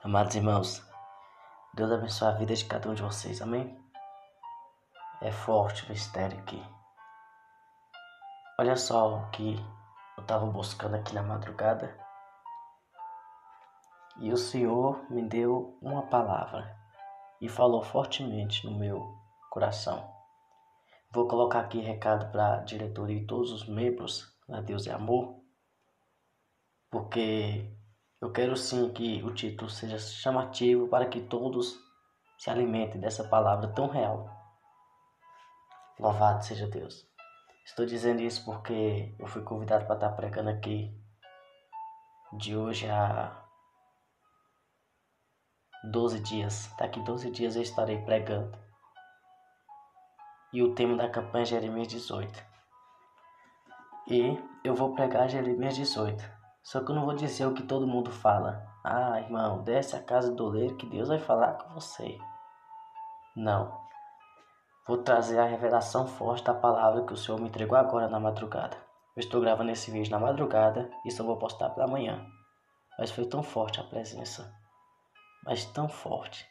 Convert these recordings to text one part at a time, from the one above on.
Amados irmãos, Deus abençoe a vida de cada um de vocês, amém? É forte o mistério aqui. Olha só o que eu estava buscando aqui na madrugada e o Senhor me deu uma palavra e falou fortemente no meu coração. Vou colocar aqui recado para a diretoria e todos os membros da Deus é Amor, porque eu quero sim que o título seja chamativo para que todos se alimentem dessa palavra tão real. Louvado seja Deus. Estou dizendo isso porque eu fui convidado para estar pregando aqui de hoje a 12 dias. Daqui 12 dias eu estarei pregando. E o tema da campanha é Jeremias 18. E eu vou pregar Jeremias 18. Só que eu não vou dizer o que todo mundo fala. Ah, irmão, desce a casa do oleiro que Deus vai falar com você. Não. Vou trazer a revelação forte da palavra que o Senhor me entregou agora na madrugada. Eu estou gravando esse vídeo na madrugada e só vou postar pela manhã. Mas foi tão forte a presença. Mas tão forte.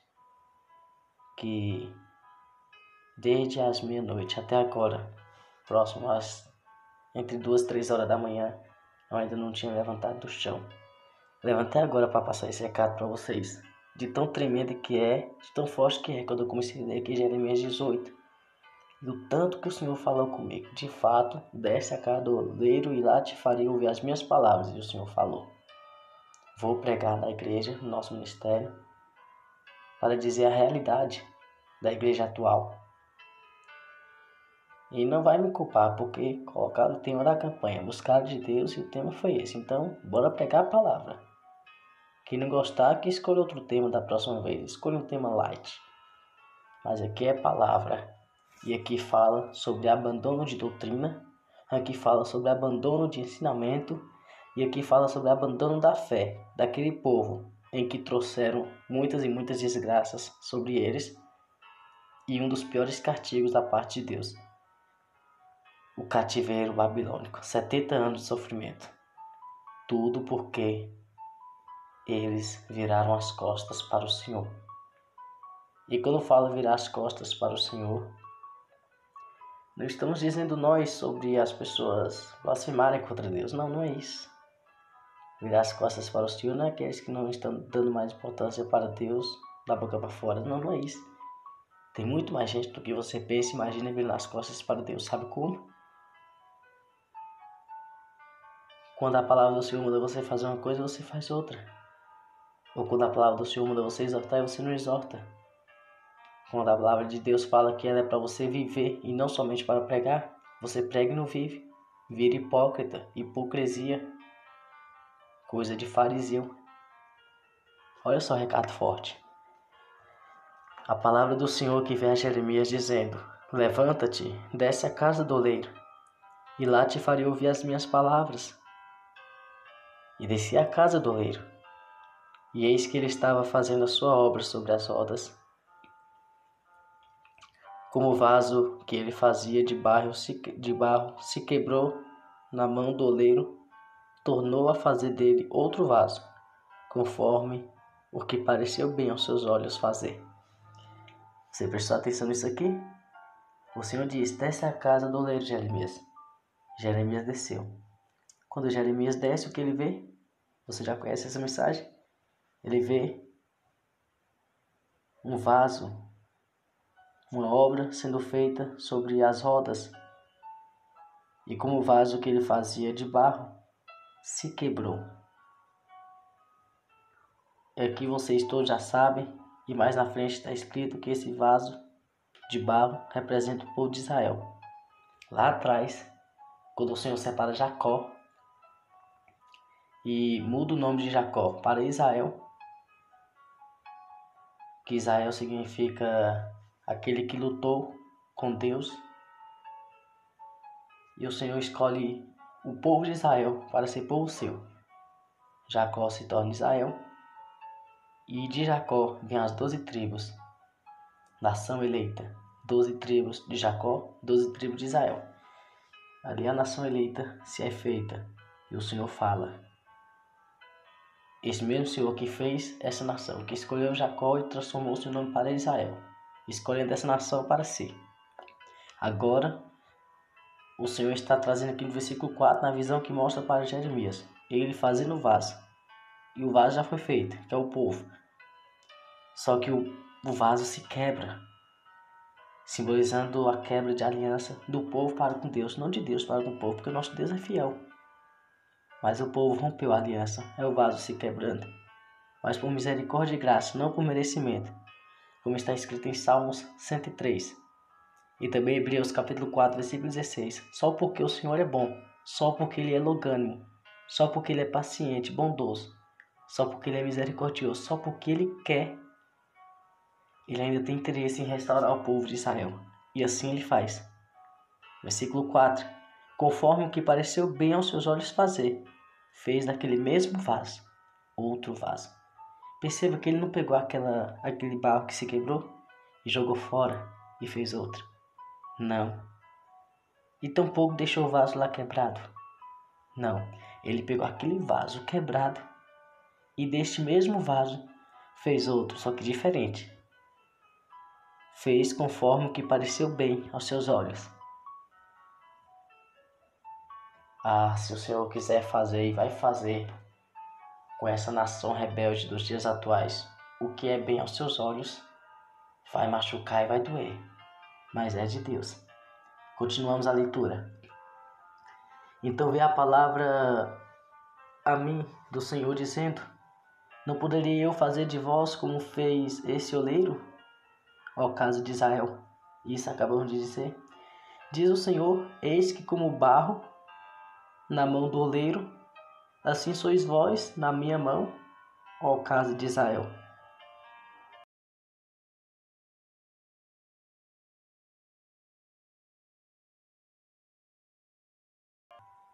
Que desde as meia-noite até agora, próximo às entre 2 e 3 horas da manhã, eu ainda não tinha levantado do chão. Levantei agora para passar esse recado para vocês. De tão tremendo que é, de tão forte que é, quando eu comecei a ler aqui Jeremias 18. E o tanto que o Senhor falou comigo. De fato, desce a casa do oleiro e lá te farei ouvir as minhas palavras. E o Senhor falou. Vou pregar na igreja, no nosso ministério, para dizer a realidade da igreja atual. E não vai me culpar, porque colocaram o tema da campanha, buscar de Deus, e o tema foi esse. Então, bora pregar a palavra. Quem não gostar, que escolha outro tema da próxima vez. Escolha um tema light. Mas aqui é palavra. E aqui fala sobre abandono de doutrina. Aqui fala sobre abandono de ensinamento. E aqui fala sobre abandono da fé daquele povo em que trouxeram muitas e muitas desgraças sobre eles. E um dos piores castigos da parte de Deus. O cativeiro babilônico, 70 anos de sofrimento. Tudo porque eles viraram as costas para o Senhor. E quando eu falo virar as costas para o Senhor, não estamos dizendo nós sobre as pessoas blasfemarem contra Deus. Não, não é isso. Virar as costas para o Senhor não é aqueles que não estão dando mais importância para Deus, da boca para fora. Não, não é isso. Tem muito mais gente do que você pensa e imagina virar as costas para Deus. Sabe como? Quando a palavra do Senhor manda você fazer uma coisa, você faz outra. Ou quando a palavra do Senhor manda você exortar, você não exorta. Quando a palavra de Deus fala que ela é para você viver e não somente para pregar, você prega e não vive. Vira hipócrita, hipocrisia, coisa de fariseu. Olha só o recado forte. A palavra do Senhor que vem a Jeremias dizendo: levanta-te, desce à casa do oleiro, e lá te farei ouvir as minhas palavras. E desci à casa do oleiro, e eis que ele estava fazendo a sua obra sobre as rodas. Como o vaso que ele fazia de barro se quebrou na mão do oleiro, tornou a fazer dele outro vaso, conforme o que pareceu bem aos seus olhos fazer. Você prestou atenção nisso aqui? O Senhor diz: desce à casa do oleiro, Jeremias. Jeremias desceu. Quando Jeremias desce, o que ele vê? Você já conhece essa mensagem? Ele vê um vaso, uma obra sendo feita sobre as rodas. E como o vaso que ele fazia de barro se quebrou. Aqui vocês todos já sabem, e mais na frente está escrito que esse vaso de barro representa o povo de Israel. Lá atrás, quando o Senhor separa Jacó e muda o nome de Jacó para Israel, que Israel significa aquele que lutou com Deus, e o Senhor escolhe o povo de Israel para ser povo seu. Jacó se torna Israel, e de Jacó vêm as 12 tribos, nação eleita. 12 tribos de Jacó, 12 tribos de Israel. Ali a nação eleita se é feita, e o Senhor fala: Esse mesmo Senhor que fez essa nação, que escolheu Jacó e transformou seu nome para Israel, escolhendo essa nação para si. Agora, o Senhor está trazendo aqui no versículo 4, na visão que mostra para Jeremias, ele fazendo o vaso. E o vaso já foi feito, que é o povo. Só que o vaso se quebra, simbolizando a quebra de aliança do povo para com Deus, não de Deus para com o povo, porque o nosso Deus é fiel. Mas o povo rompeu a aliança, é o vaso se quebrando. Mas por misericórdia e graça, não por merecimento, como está escrito em Salmos 103. E também Hebreus capítulo 4, versículo 16. Só porque o Senhor é bom, só porque Ele é longânimo, só porque Ele é paciente, bondoso, só porque Ele é misericordioso, só porque Ele quer, Ele ainda tem interesse em restaurar o povo de Israel. E assim Ele faz. Versículo 4. Conforme o que pareceu bem aos seus olhos fazer, fez daquele mesmo vaso outro vaso. Perceba que Ele não pegou aquele barro que se quebrou e jogou fora e fez outro. Não. E tampouco deixou o vaso lá quebrado. Não. Ele pegou aquele vaso quebrado e deste mesmo vaso fez outro, só que diferente. Fez conforme o que pareceu bem aos seus olhos. Ah, se o Senhor quiser fazer e vai fazer com essa nação rebelde dos dias atuais, o que é bem aos seus olhos vai machucar e vai doer, mas é de Deus. Continuamos a leitura. Então veio a palavra a mim do Senhor dizendo: não poderia eu fazer de vós como fez esse oleiro? Ó caso de Israel. Isso acabamos de dizer. Diz o Senhor: eis que como barro na mão do oleiro, assim sois vós na minha mão, ó caso de Israel.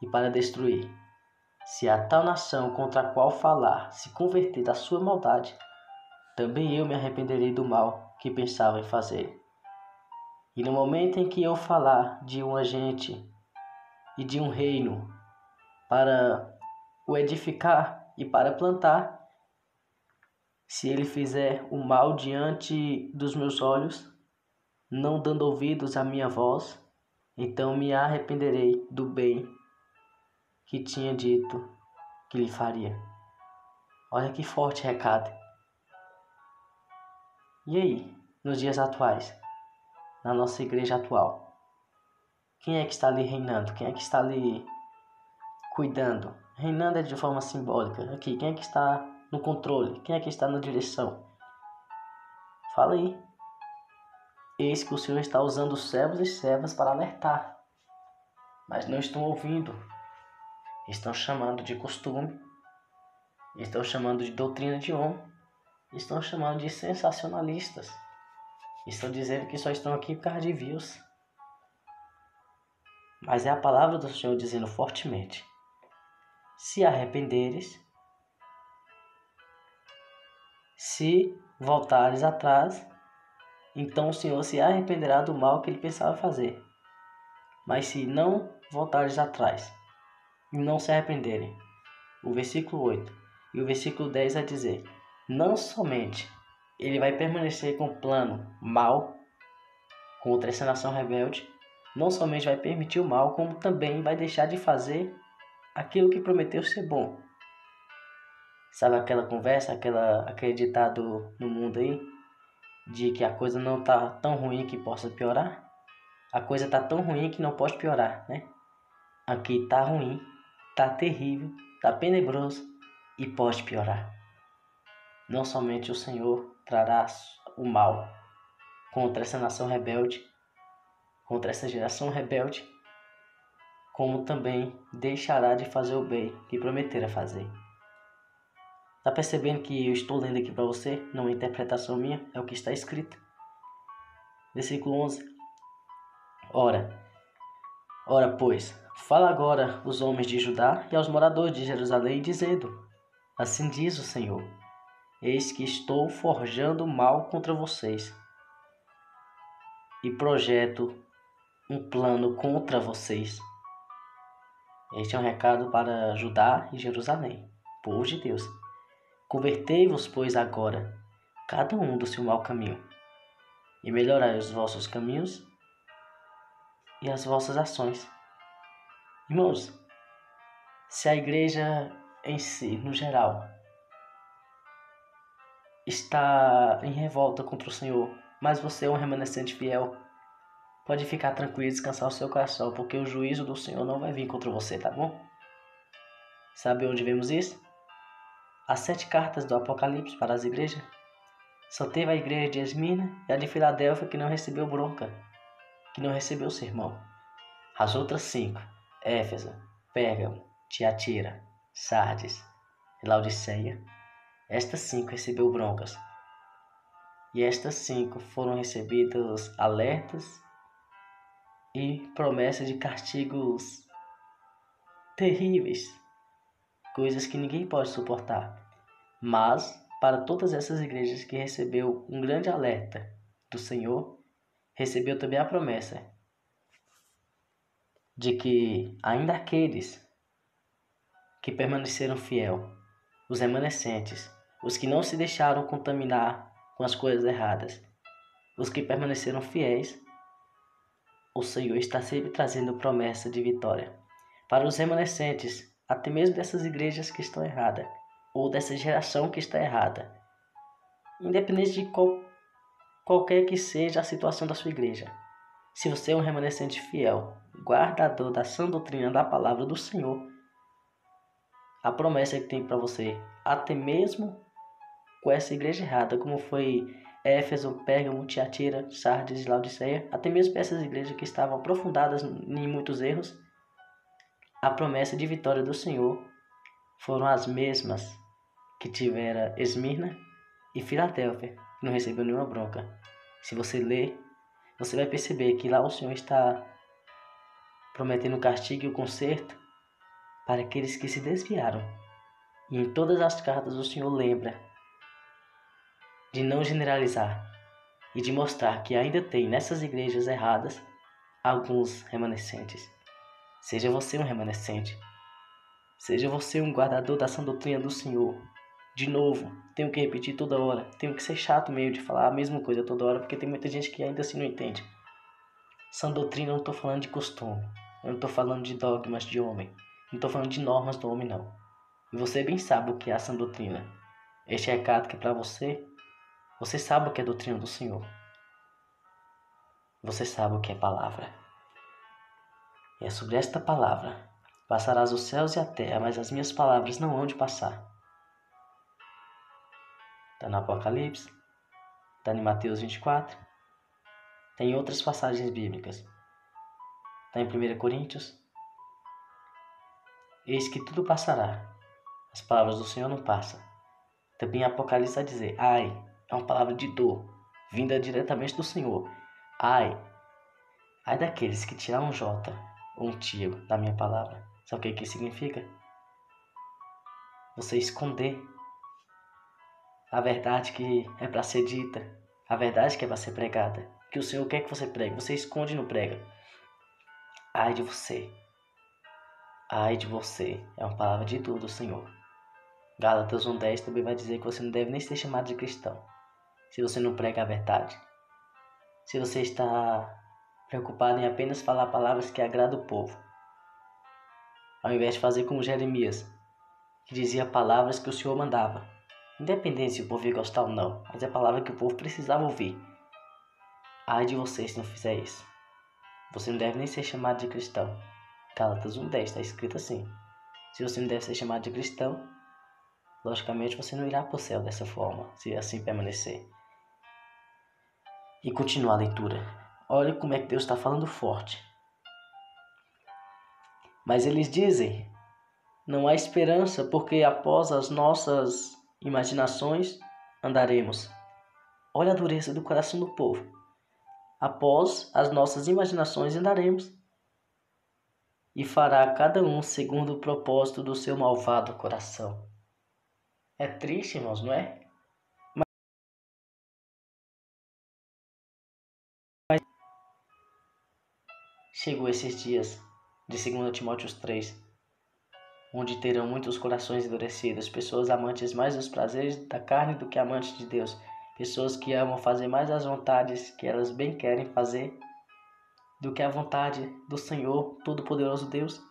E para destruir, se a tal nação contra a qual falar se converter da sua maldade, também eu me arrependerei do mal que pensava em fazer. E no momento em que eu falar de um agente e de um reino para o edificar e para plantar, se ele fizer o mal diante dos meus olhos, não dando ouvidos à minha voz, então me arrependerei do bem que tinha dito que lhe faria. Olha que forte recado. E aí, nos dias atuais, na nossa igreja atual, quem é que está ali reinando? Quem é que está ali cuidando? Reinando é de forma simbólica. Aqui, quem é que está no controle? Quem é que está na direção? Fala aí. Eis que o Senhor está usando servos e servas para alertar, mas não estão ouvindo. Estão chamando de costume, estão chamando de doutrina de homem, estão chamando de sensacionalistas. Estão dizendo que só estão aqui por causa de views. Mas é a palavra do Senhor dizendo fortemente: se arrependeres, se voltares atrás, então o Senhor se arrependerá do mal que ele pensava fazer. Mas se não voltares atrás e não se arrependerem, o versículo 8 e o versículo 10 vai dizer: não somente ele vai permanecer com o plano mal contra essa nação rebelde, não somente vai permitir o mal, como também vai deixar de fazer aquilo que prometeu ser bom. Sabe aquela conversa, aquele ditado no mundo aí, de que a coisa não está tão ruim que possa piorar? A coisa está tão ruim que não pode piorar, né? Aqui está ruim, está terrível, está tenebroso e pode piorar. Não somente o Senhor trará o mal contra essa nação rebelde, contra essa geração rebelde, como também deixará de fazer o bem que prometera fazer. Tá percebendo que eu estou lendo aqui para você? Não é interpretação minha, é o que está escrito. Versículo 11. Ora, pois, fala agora os homens de Judá e aos moradores de Jerusalém, dizendo: assim diz o Senhor: eis que estou forjando mal contra vocês e projeto um plano contra vocês. Este é um recado para Judá e Jerusalém, povo de Deus. Convertei-vos, pois, agora, cada um do seu mau caminho, e melhorai os vossos caminhos e as vossas ações. Irmãos, se a igreja em si, no geral, está em revolta contra o Senhor, mas você é um remanescente fiel, pode ficar tranquilo e descansar o seu coração, porque o juízo do Senhor não vai vir contra você, tá bom? Sabe onde vemos isso? As 7 cartas do Apocalipse para as igrejas. Só teve a igreja de Esmirna e a de Filadélfia que não recebeu bronca, que não recebeu sermão. As outras 5, Éfeso, Pérgamo, Tiatira, Sardes e Laodiceia, estas 5 recebeu broncas. E estas 5 foram recebidas alertas e promessas de castigos terríveis, coisas que ninguém pode suportar. Mas, para todas essas igrejas que recebeu um grande alerta do Senhor, recebeu também a promessa de que ainda aqueles que permaneceram fiel, os remanescentes, os que não se deixaram contaminar com as coisas erradas, os que permaneceram fiéis, o Senhor está sempre trazendo promessa de vitória. Para os remanescentes, até mesmo dessas igrejas que estão erradas, ou dessa geração que está errada, independente de qualquer que seja a situação da sua igreja, se você é um remanescente fiel, guardador da sã doutrina da palavra do Senhor, a promessa que tem para você, até mesmo com essa igreja errada, como foi Éfeso, Pérgamo, Tiatira, Sardes e Laodiceia, até mesmo essas igrejas que estavam aprofundadas em muitos erros, a promessa de vitória do Senhor foram as mesmas que tivera Esmirna e Filadélfia, que não recebeu nenhuma bronca. Se você ler, você vai perceber que lá o Senhor está prometendo o castigo e o conserto para aqueles que se desviaram. E em todas as cartas o Senhor lembra de não generalizar e de mostrar que ainda tem nessas igrejas erradas alguns remanescentes. Seja você um remanescente. Seja você um guardador da sã doutrina do Senhor. De novo, tenho que repetir toda hora. Tenho que ser chato meio de falar a mesma coisa toda hora, porque tem muita gente que ainda assim não entende. Sã doutrina, eu não estou falando de costume. Eu não estou falando de dogmas de homem. Não estou falando de normas do homem, não. E você bem sabe o que é a sã doutrina. Este recado que é para você. Você sabe o que é a doutrina do Senhor. Você sabe o que é palavra. E é sobre esta palavra. Passarás os céus e a terra, mas as minhas palavras não hão de passar. Está no Apocalipse. Está em Mateus 24. Tem outras passagens bíblicas. Está em 1 Coríntios. Eis que tudo passará. As palavras do Senhor não passam. Também Apocalipse vai dizer, ai, é uma palavra de dor, vinda diretamente do Senhor. Ai daqueles que tirar um J ou um tio da minha palavra. Sabe o que significa? Você esconder a verdade que é para ser dita, a verdade que é para ser pregada, que o Senhor quer que você pregue, você esconde e não prega. Ai de você. Ai de você. É uma palavra de dor do Senhor. Gálatas 1:10 também vai dizer que você não deve nem ser chamado de cristão se você não prega a verdade. Se você está preocupado em apenas falar palavras que agradam o povo, ao invés de fazer como Jeremias, que dizia palavras que o Senhor mandava, independente se o povo ia gostar ou não, mas é a palavra que o povo precisava ouvir. Ai de você se não fizer isso. Você não deve nem ser chamado de cristão. Gálatas 1:10 está escrito assim. Se você não deve ser chamado de cristão, logicamente você não irá para o céu dessa forma, se assim permanecer. E continua a leitura. Olha como é que Deus está falando forte. Mas eles dizem, não há esperança, porque após as nossas imaginações andaremos. Olha a dureza do coração do povo. Após as nossas imaginações andaremos. E fará cada um segundo o propósito do seu malvado coração. É triste, irmãos, não é? Mas chegou esses dias de 2 Timóteo 3, onde terão muitos corações endurecidos, pessoas amantes mais dos prazeres da carne do que amantes de Deus, pessoas que amam fazer mais as vontades que elas bem querem fazer do que a vontade do Senhor Todo-Poderoso Deus.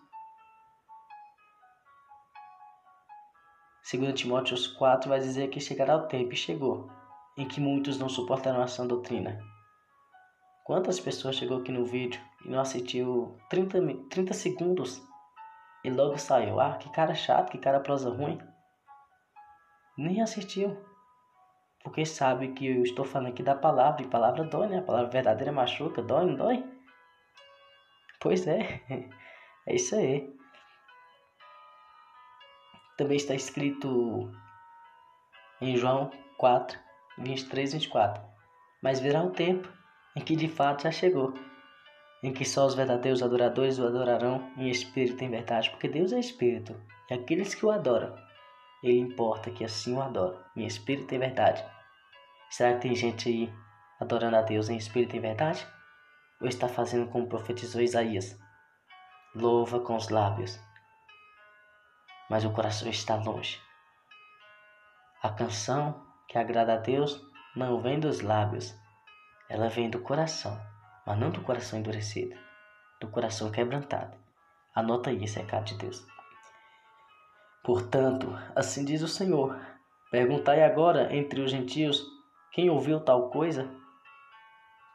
2 Timóteo 4 vai dizer que chegará o tempo, e chegou, em que muitos não suportarão a sã doutrina. Quantas pessoas chegou aqui no vídeo e não assistiu 30 segundos e logo saiu? Ah, que cara chato, que cara prosa ruim. Nem assistiu. Porque sabe que eu estou falando aqui da palavra, e palavra dói, né? A palavra verdadeira machuca, dói, não dói? Pois é, é isso aí. Também está escrito em João 4, 23 e 24. Mas virá o tempo em que de fato já chegou, em que só os verdadeiros adoradores o adorarão em espírito e em verdade, porque Deus é espírito, e aqueles que o adoram, Ele importa que assim o adoram, em espírito e em verdade. Será que tem gente aí adorando a Deus em espírito e em verdade? Ou está fazendo como profetizou Isaías? Louva com os lábios, mas o coração está longe. A canção que agrada a Deus não vem dos lábios, ela vem do coração, mas não do coração endurecido, do coração quebrantado. Anota aí esse recado de Deus. Portanto, assim diz o Senhor: perguntai agora entre os gentios, quem ouviu tal coisa?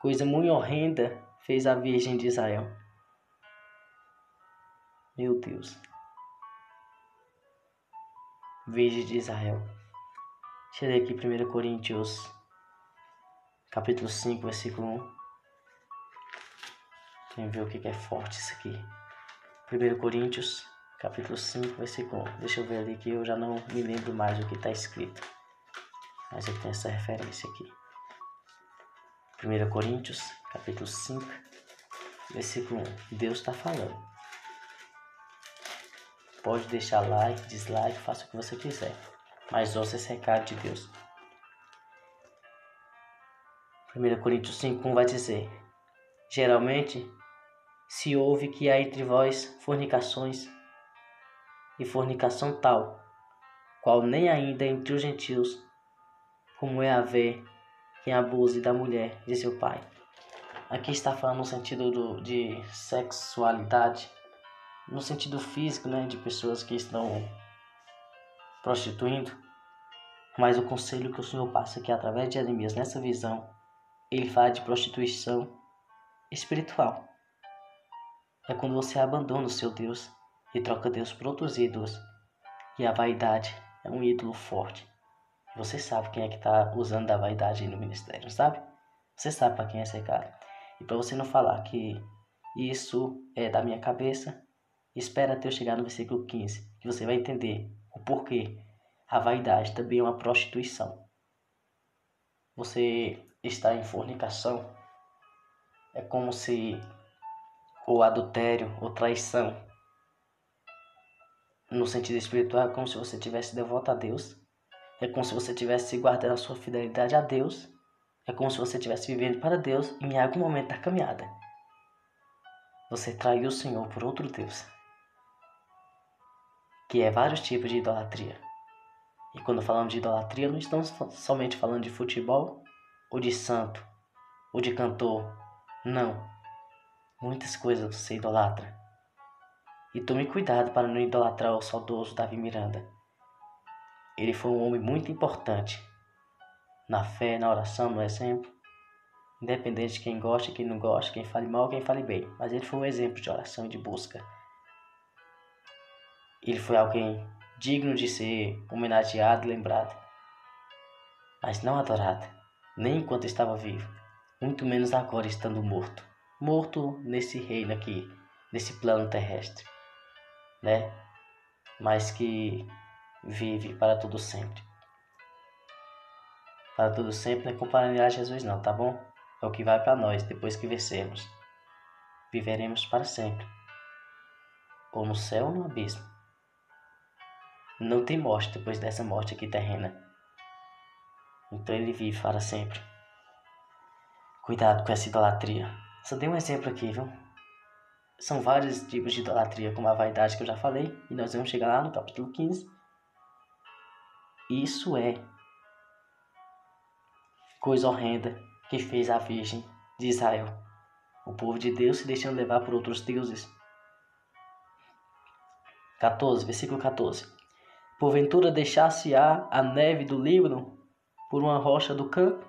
Coisa muito horrenda fez a Virgem de Israel. Meu Deus. Virgem de Israel. Deixa eu ler aqui 1 Coríntios, capítulo 5, versículo 1. Vamos ver o que é forte isso aqui. 1 Coríntios, capítulo 5, versículo 1. Deixa eu ver ali que eu já não me lembro mais o que está escrito. Mas eu tenho essa referência aqui. 1 Coríntios, capítulo 5, versículo 1. Deus está falando. Pode deixar like, dislike, faça o que você quiser. Mas ouça esse recado de Deus. 1 Coríntios 5, 1 vai dizer: geralmente se ouve que há entre vós fornicações, e fornicação tal, qual nem ainda entre os gentios, como é haver quem abuse da mulher de seu pai. Aqui está falando no sentido de sexualidade, no sentido físico, né, de pessoas que estão prostituindo. Mas o conselho que o Senhor passa aqui através de Jeremias nessa visão, ele fala de prostituição espiritual. É quando você abandona o seu Deus e troca Deus por outros ídolos. E a vaidade é um ídolo forte. Você sabe quem é que está usando da vaidade aí no ministério, sabe? Você sabe para quem é esse recado. E para você não falar que isso é da minha cabeça, espera até eu chegar no versículo 15, que você vai entender o porquê a vaidade também é uma prostituição. Você está em fornicação, é como se o adultério ou traição, no sentido espiritual, é como se você tivesse devoto a Deus, é como se você estivesse guardando a sua fidelidade a Deus, é como se você estivesse vivendo para Deus e em algum momento da caminhada você traiu o Senhor por outro Deus, que é vários tipos de idolatria. E quando falamos de idolatria, não estamos somente falando de futebol, ou de santo, ou de cantor. Não. Muitas coisas você idolatra. E tome cuidado para não idolatrar o saudoso Davi Miranda. Ele foi um homem muito importante na fé, na oração, no exemplo. Independente de quem gosta, quem não gosta, quem fale mal, quem fale bem. Mas ele foi um exemplo de oração e de busca. Ele foi alguém digno de ser homenageado e lembrado, mas não adorado, nem enquanto estava vivo, muito menos agora estando morto. Morto nesse reino aqui, nesse plano terrestre, né? Mas que vive para todo sempre. Para todo sempre não é comparando a Jesus não, tá bom? É o que vai para nós depois que vencermos. Viveremos para sempre, ou no céu ou no abismo. Não tem morte depois dessa morte aqui terrena. Então ele vive para sempre. Cuidado com essa idolatria. Só dei um exemplo aqui, viu? São vários tipos de idolatria, como a vaidade que eu já falei, e nós vamos chegar lá no capítulo 15. Isso é coisa horrenda que fez a Virgem de Israel, o povo de Deus se deixando levar por outros deuses. 14, versículo 14. Porventura deixar-se-á a neve do Líbano por uma rocha do campo?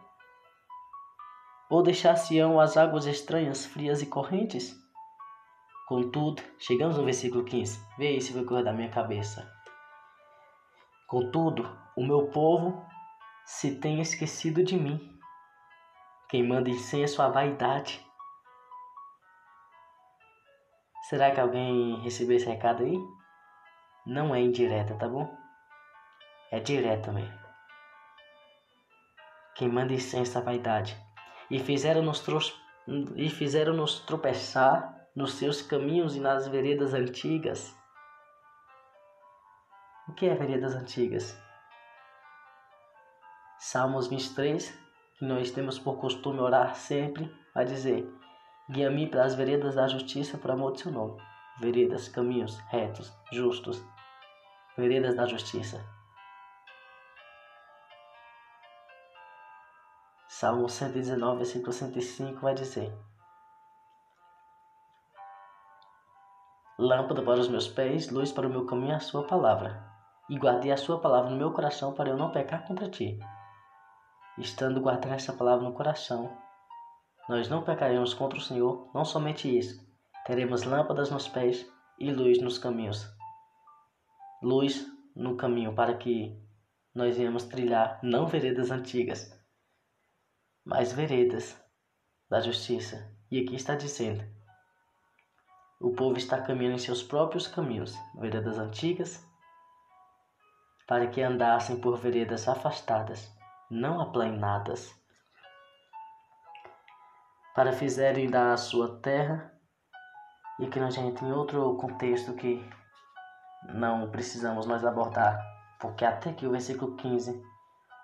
Ou deixar-se-ão as águas estranhas, frias e correntes? Contudo, chegamos no versículo 15. Vê aí se vai correr da minha cabeça. Contudo, o meu povo se tem esquecido de mim, queimando incenso à vaidade. Será que alguém recebeu esse recado aí? Não é indireta, tá bom? É direta mesmo. Queimando incenso à vaidade. E fizeram-nos tropeçar nos seus caminhos e nas veredas antigas. O que é veredas antigas? Salmos 23, que nós temos por costume orar sempre, vai dizer: guia-me pelas veredas da justiça por amor do seu nome. Veredas, caminhos retos, justos. Veredas da justiça. Salmo 119, versículo 105 vai dizer: lâmpada para os meus pés, luz para o meu caminho, a sua palavra. E guardei a sua palavra no meu coração para eu não pecar contra ti. Estando guardando essa palavra no coração, nós não pecaremos contra o Senhor. Não somente isso, teremos lâmpadas nos pés e luz nos caminhos. Luz no caminho para que nós venhamos trilhar não veredas antigas, mas veredas da justiça. E aqui está dizendo: o povo está caminhando em seus próprios caminhos, veredas antigas, para que andassem por veredas afastadas, não aplainadas, para fizerem da sua terra. E que nós já entra em outro contexto que não precisamos nós abordar, porque até aqui o versículo 15,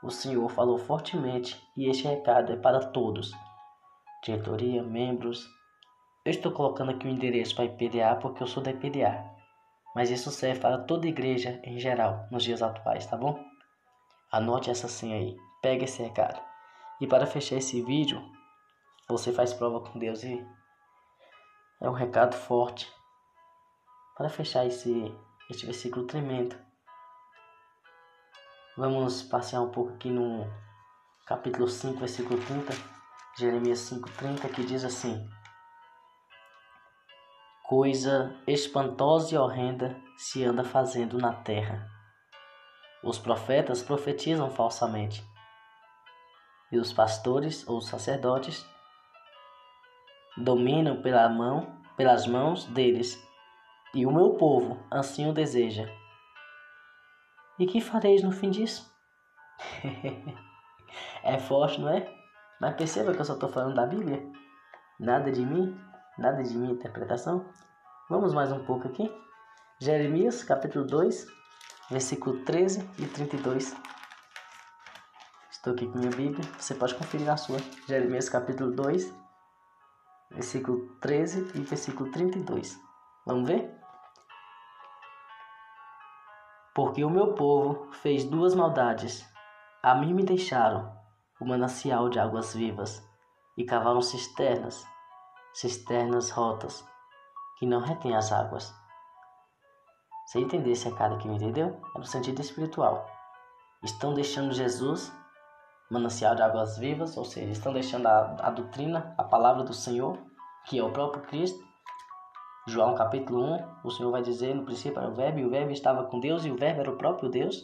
o Senhor falou fortemente, e este recado é para todos, diretoria, membros. Eu estou colocando aqui o endereço para a IPDA porque eu sou da IPDA, mas isso serve para toda igreja em geral, nos dias atuais, tá bom? Anote essa senha aí, pega esse recado. E para fechar esse vídeo, você faz prova com Deus e é um recado forte. Para fechar este versículo tremendo, vamos passear um pouco aqui no capítulo 5, versículo 30, Jeremias 5:30, que diz assim: coisa espantosa e horrenda se anda fazendo na terra. Os profetas profetizam falsamente, e os pastores ou sacerdotes dominam pelas mãos deles, e o meu povo assim o deseja. E que fareis no fim disso? É forte, não é? Mas perceba que eu só estou falando da Bíblia. Nada de mim, nada de minha interpretação. Vamos mais um pouco aqui. Jeremias, capítulo 2, versículo 13 e 32. Estou aqui com minha Bíblia, você pode conferir na sua. Jeremias, capítulo 2, versículo 13 e versículo 32. Vamos ver? Porque o meu povo fez duas maldades. A mim me deixaram o manancial de águas vivas e cavaram cisternas rotas, que não retêm as águas. Você entender esse recado aqui, entendeu? É no sentido espiritual. Estão deixando Jesus, manancial de águas vivas, ou seja, estão deixando a doutrina, a palavra do Senhor, que é o próprio Cristo. João capítulo 1, o Senhor vai dizer: no princípio era o Verbo, e o Verbo estava com Deus, e o Verbo era o próprio Deus.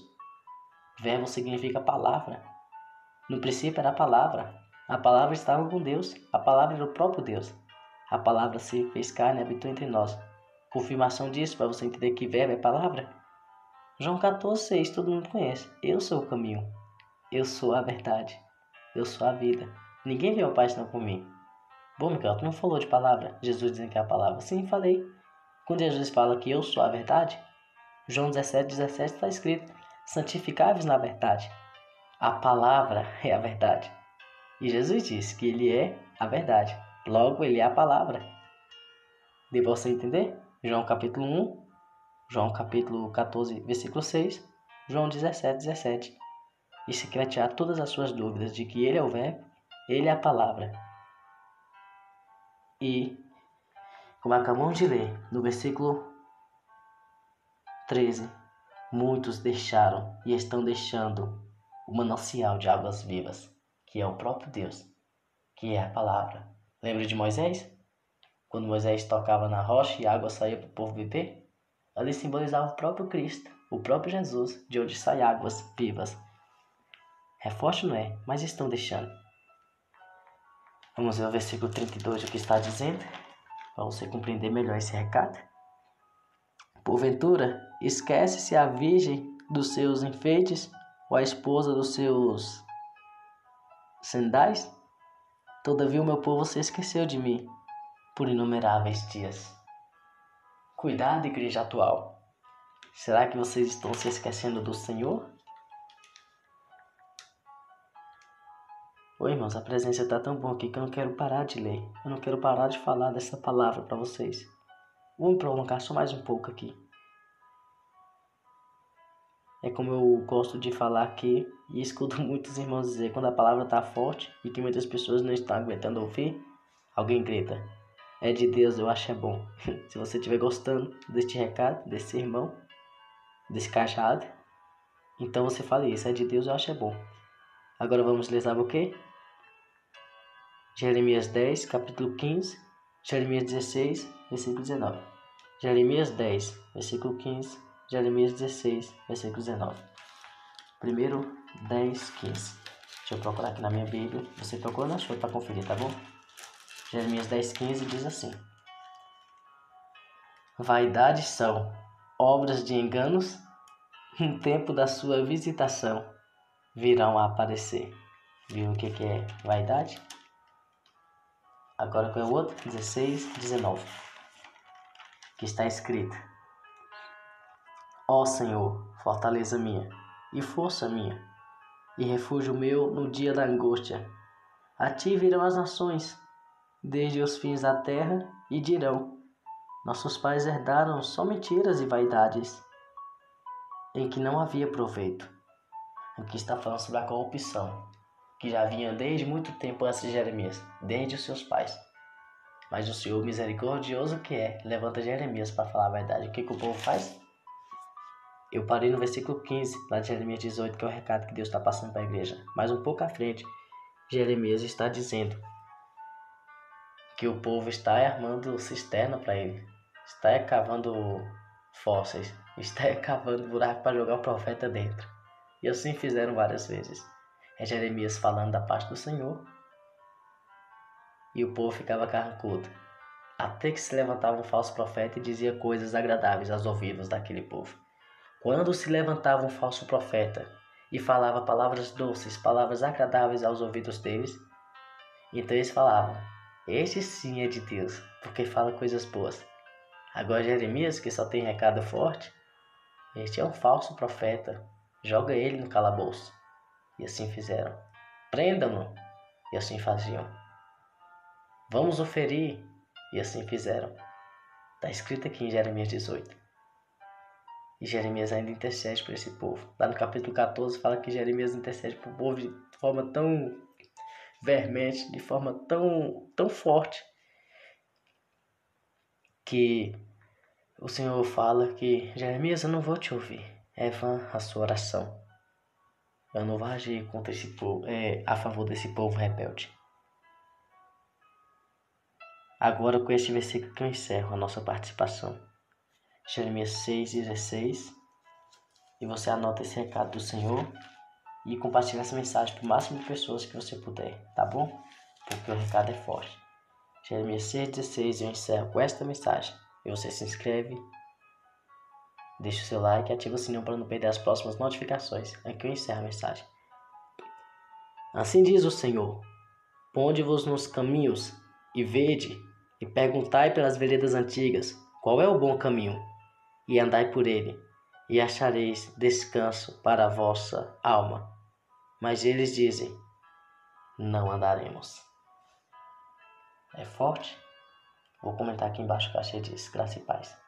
Verbo significa palavra. No princípio era a palavra estava com Deus, a palavra era o próprio Deus. A palavra se fez carne e habitou entre nós. Confirmação disso, para você entender que verbo é palavra. João 14:6, todo mundo conhece. Eu sou o caminho, eu sou a verdade, eu sou a vida. Ninguém vê o Pai senão por mim. Bom, Miguel, tu não falou de palavra? Jesus dizendo que é a palavra. Sim, falei. Quando Jesus fala que eu sou a verdade, João 17:17 está escrito: santificai-vos na verdade. A palavra é a verdade. E Jesus disse que ele é a verdade. Logo, ele é a palavra. Deu você entender? João capítulo 1, João capítulo 14, versículo 6, João 17, 17. Isso aqui vai tirar todas as suas dúvidas de que ele é o verbo, ele é a palavra. E, como acabamos de ler, no versículo 13, muitos deixaram e estão deixando o manancial de águas vivas, que é o próprio Deus, que é a palavra. Lembra de Moisés? Quando Moisés tocava na rocha e a água saía para o povo beber? Ali simbolizava o próprio Cristo, o próprio Jesus, de onde saem águas vivas. É forte, não é? Mas estão deixando. Vamos ver o versículo 32, o que está dizendo, para você compreender melhor esse recado. Porventura, esquece-se a virgem dos seus enfeites, ou a esposa dos seus sendais? Todavia o meu povo se esqueceu de mim por inumeráveis dias. Cuidado, igreja atual. Será que vocês estão se esquecendo do Senhor? Oi, irmãos, a presença está tão boa aqui que eu não quero parar de ler. Eu não quero parar de falar dessa palavra para vocês. Vamos prolongar só mais um pouco aqui. É como eu gosto de falar aqui e escuto muitos irmãos dizer quando a palavra está forte e que muitas pessoas não estão aguentando ouvir, alguém grita: é de Deus, eu acho é bom. Se você estiver gostando deste recado, desse sermão, desse cajado, então você fala isso: é de Deus, eu acho é bom. Agora vamos ler, sabe o quê? Jeremias 10, capítulo 15, Jeremias 16, versículo 19. Jeremias 10, versículo 15, Jeremias 16, versículo 19. Primeiro, 10, 15. Deixa eu procurar aqui na minha Bíblia. Você procura na sua para conferir, tá bom? Jeremias 10, 15 diz assim: vaidades são obras de enganos, no tempo da sua visitação virão a aparecer. Viu o que é vaidade? Agora qual é o outro? 16, 19. Que está escrito: ó Senhor, fortaleza minha e força minha, e refúgio meu no dia da angústia. A ti virão as nações, desde os fins da terra, e dirão: nossos pais herdaram só mentiras e vaidades, em que não havia proveito. Aqui está falando sobre a corrupção, que já vinha desde muito tempo antes de Jeremias, desde os seus pais. Mas o Senhor misericordioso que é, levanta Jeremias para falar a verdade. O que o povo faz? Eu parei no versículo 15, lá de Jeremias 18, que é o recado que Deus está passando para a igreja. Mas um pouco à frente, Jeremias está dizendo que o povo está armando cisterna para ele, está cavando fósseis, está cavando buraco para jogar o profeta dentro. E assim fizeram várias vezes. É Jeremias falando da parte do Senhor, e o povo ficava carrancudo, até que se levantava um falso profeta e dizia coisas agradáveis aos ouvidos daquele povo. Quando se levantava um falso profeta e falava palavras doces, palavras agradáveis aos ouvidos deles, então eles falavam: este sim é de Deus, porque fala coisas boas. Agora Jeremias, que só tem recado forte, este é um falso profeta, joga ele no calabouço. E assim fizeram. Prendam-no, e assim faziam. Vamos o ferir, e assim fizeram. Está escrito aqui em Jeremias 18. E Jeremias ainda intercede por esse povo. Lá no capítulo 14 fala que Jeremias intercede por o povo de forma tão veemente, de forma tão forte, que o Senhor fala que: Jeremias, eu não vou te ouvir. É vã a sua oração. Eu não vou agir contra esse povo, a favor desse povo rebelde. Agora, com este versículo que eu encerro a nossa participação. Jeremias 6,16. E você anota esse recado do Senhor e compartilha essa mensagem para o máximo de pessoas que você puder, tá bom? Porque o recado é forte. Jeremias 6,16, eu encerro com esta mensagem. E você se inscreve, deixa o seu like e ativa o sininho para não perder as próximas notificações. Aqui eu encerro a mensagem. Assim diz o Senhor: ponde-vos nos caminhos e vede, e perguntai pelas veredas antigas, qual é o bom caminho, e andai por ele, e achareis descanso para a vossa alma. Mas eles dizem: não andaremos. É forte? Vou comentar aqui embaixo que eu achei disso. Graça e paz.